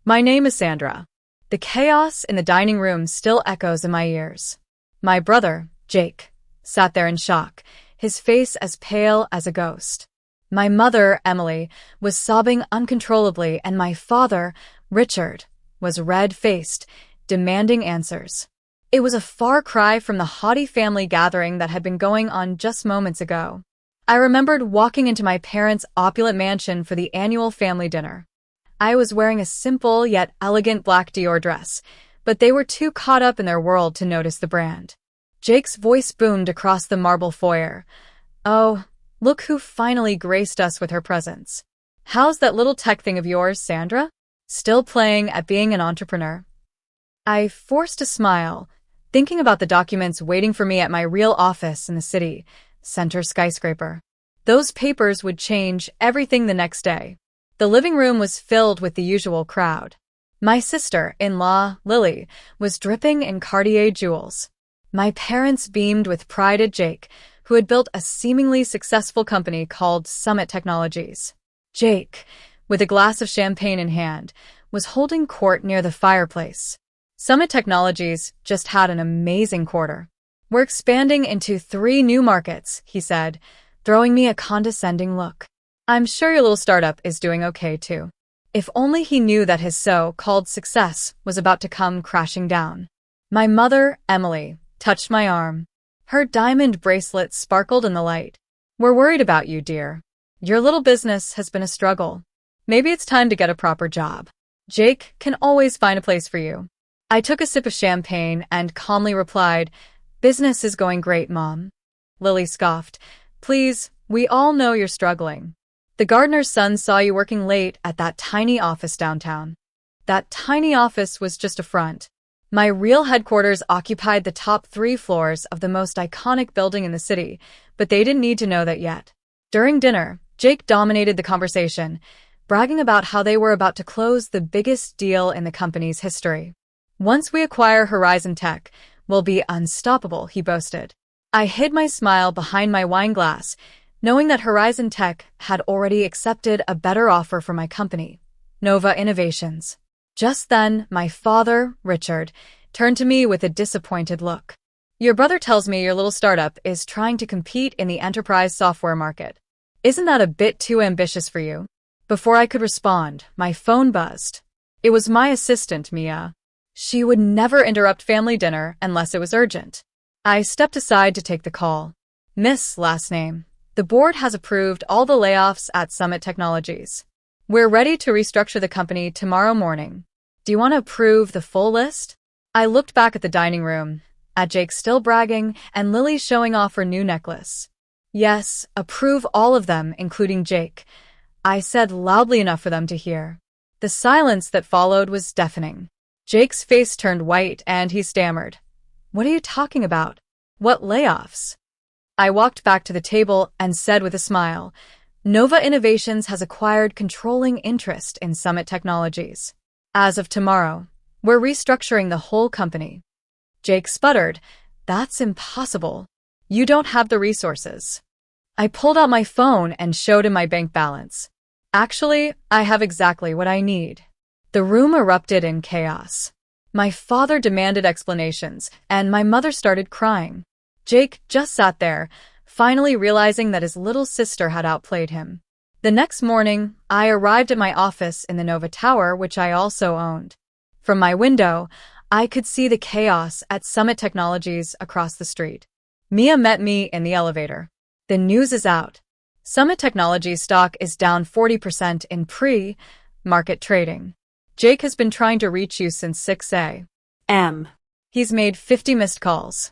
My name is Sandra. The chaos in the dining room still echoes in my ears. My brother, Jake, sat there in shock, his face as pale as a ghost. My mother, Emily, was sobbing uncontrollably, and my father, Richard, was red-faced, demanding answers. It was a far cry from the haughty family gathering that had been going on just moments ago. I remembered walking into my parents' opulent mansion for the annual family dinner. I was wearing a simple yet elegant black Dior dress, but they were too caught up in their world to notice the brand. Jake's voice boomed across the marble foyer. "Oh, look who finally graced us with her presence. How's that little tech thing of yours, Sandra? Still playing at being an entrepreneur?" I forced a smile, thinking about the documents waiting for me at my real office in the city center skyscraper. Those papers would change everything the next day. The living room was filled with the usual crowd. My sister-in-law, Lily, was dripping in Cartier jewels. My parents beamed with pride at Jake, who had built a seemingly successful company called Summit Technologies. Jake, with a glass of champagne in hand, was holding court near the fireplace. Summit Technologies just had an amazing quarter. "We're expanding into 3 new markets," he said, throwing me a condescending look. "I'm sure your little startup is doing okay too." If only he knew that his so-called success was about to come crashing down. My mother, Emily, touched my arm. Her diamond bracelet sparkled in the light. "We're worried about you, dear. Your little business has been a struggle. Maybe it's time to get a proper job. Jake can always find a place for you." I took a sip of champagne and calmly replied, "Business is going great, Mom." Lily scoffed. "Please, we all know you're struggling. The gardener's son saw you working late at that tiny office downtown." That tiny office was just a front. My real headquarters occupied the top 3 floors of the most iconic building in the city, but they didn't need to know that yet. During dinner, Jake dominated the conversation, bragging about how they were about to close the biggest deal in the company's history. "Once we acquire Horizon Tech, we'll be unstoppable," he boasted. I hid my smile behind my wine glass, knowing that Horizon Tech had already accepted a better offer for my company, Nova Innovations. Just then, my father, Richard, turned to me with a disappointed look. "Your brother tells me your little startup is trying to compete in the enterprise software market. Isn't that a bit too ambitious for you?" Before I could respond, my phone buzzed. It was my assistant, Mia. She would never interrupt family dinner unless it was urgent. I stepped aside to take the call. "Miss last name. The board has approved all the layoffs at Summit Technologies. We're ready to restructure the company tomorrow morning. Do you want to approve the full list?" I looked back at the dining room, at Jake still bragging and Lily showing off her new necklace. "Yes, approve all of them, including Jake," I said loudly enough for them to hear. The silence that followed was deafening. Jake's face turned white and he stammered, "What are you talking about? What layoffs?" I walked back to the table and said with a smile, "Nova Innovations has acquired controlling interest in Summit Technologies. As of tomorrow, we're restructuring the whole company." Jake sputtered, "That's impossible. You don't have the resources." I pulled out my phone and showed him my bank balance. "Actually, I have exactly what I need." The room erupted in chaos. My father demanded explanations, and my mother started crying. Jake just sat there, finally realizing that his little sister had outplayed him. The next morning, I arrived at my office in the Nova Tower, which I also owned. From my window, I could see the chaos at Summit Technologies across the street. Mia met me in the elevator. "The news is out. Summit Technologies stock is down 40% in pre-market trading. Jake has been trying to reach you since 6 a.m. He's made 50 missed calls."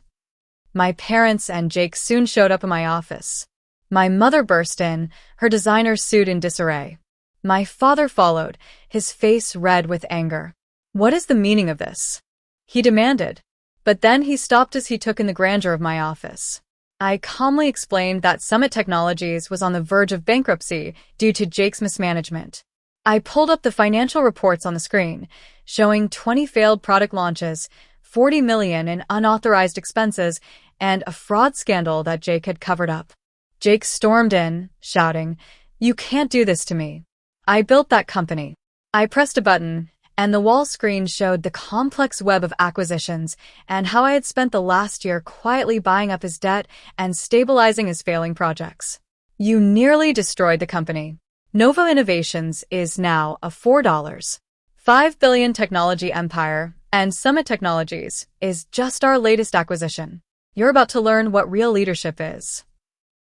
My parents and Jake soon showed up in my office. My mother burst in, her designer suit in disarray. My father followed, his face red with anger. "What is the meaning of this?" he demanded. But then he stopped as he took in the grandeur of my office. I calmly explained that Summit Technologies was on the verge of bankruptcy due to Jake's mismanagement. I pulled up the financial reports on the screen, showing 20 failed product launches, 40 million in unauthorized expenses, and a fraud scandal that Jake had covered up. Jake stormed in, shouting, "You can't do this to me. I built that company." I pressed a button, and the wall screen showed the complex web of acquisitions and how I had spent the last year quietly buying up his debt and stabilizing his failing projects. You nearly destroyed the company. Nova Innovations is now a $4.5 billion technology empire, and Summit Technologies is just our latest acquisition. You're about to learn what real leadership is.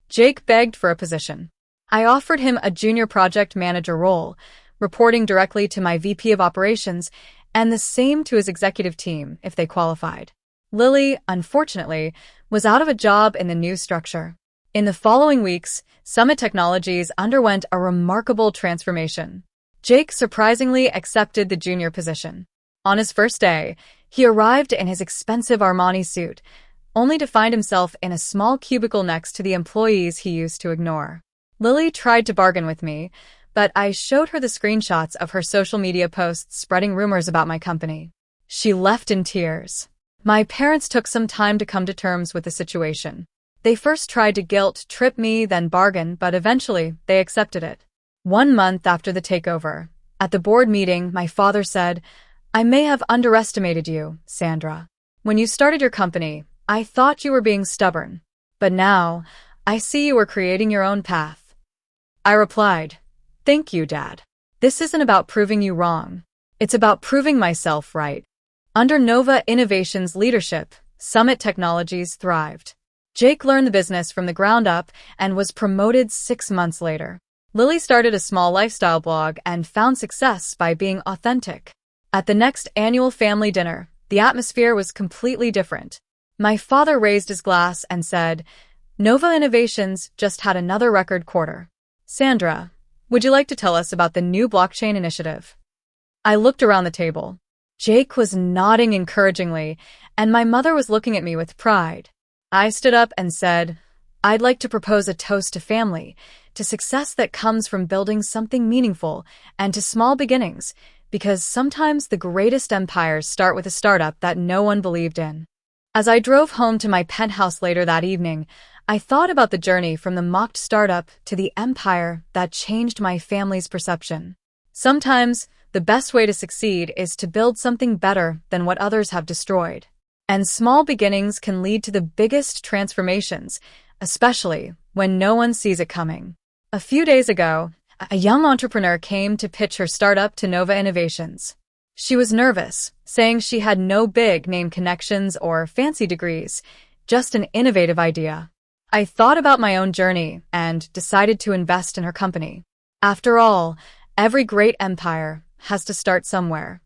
Jake begged for a position. I offered him a junior project manager role, reporting directly to my VP of operations, and the same to his executive team if they qualified. Lily, unfortunately, was out of a job in the new structure. In the following weeks, Summit Technologies underwent a remarkable transformation. Jake surprisingly accepted the junior position. On his first day, he arrived in his expensive Armani suit, only to find himself in a small cubicle next to the employees he used to ignore. Lily tried to bargain with me, but I showed her the screenshots of her social media posts spreading rumors about my company. She left in tears. My parents took some time to come to terms with the situation. They first tried to guilt-trip me, then bargain, but eventually they accepted it. 1 month after the takeover, at the board meeting, my father said, "I may have underestimated you, Sandra. When you started your company, I thought you were being stubborn. But now, I see you were creating your own path." I replied, "Thank you, Dad. This isn't about proving you wrong. It's about proving myself right." Under Nova Innovations' leadership, Summit Technologies thrived. Jake learned the business from the ground up and was promoted 6 months later. Lily started a small lifestyle blog and found success by being authentic. At the next annual family dinner, the atmosphere was completely different. My father raised his glass and said, "Nova Innovations just had another record quarter. Sandra, would you like to tell us about the new blockchain initiative?" I looked around the table. Jake was nodding encouragingly, and my mother was looking at me with pride. I stood up and said, "I'd like to propose a toast to family, to success that comes from building something meaningful, and to small beginnings, because sometimes the greatest empires start with a startup that no one believed in." As I drove home to my penthouse later that evening, I thought about the journey from the mocked startup to the empire that changed my family's perception. Sometimes, the best way to succeed is to build something better than what others have destroyed. And small beginnings can lead to the biggest transformations, especially when no one sees it coming. A few days ago, a young entrepreneur came to pitch her startup to Nova Innovations. She was nervous, saying she had no big-name connections or fancy degrees, just an innovative idea. I thought about my own journey and decided to invest in her company. After all, every great empire has to start somewhere.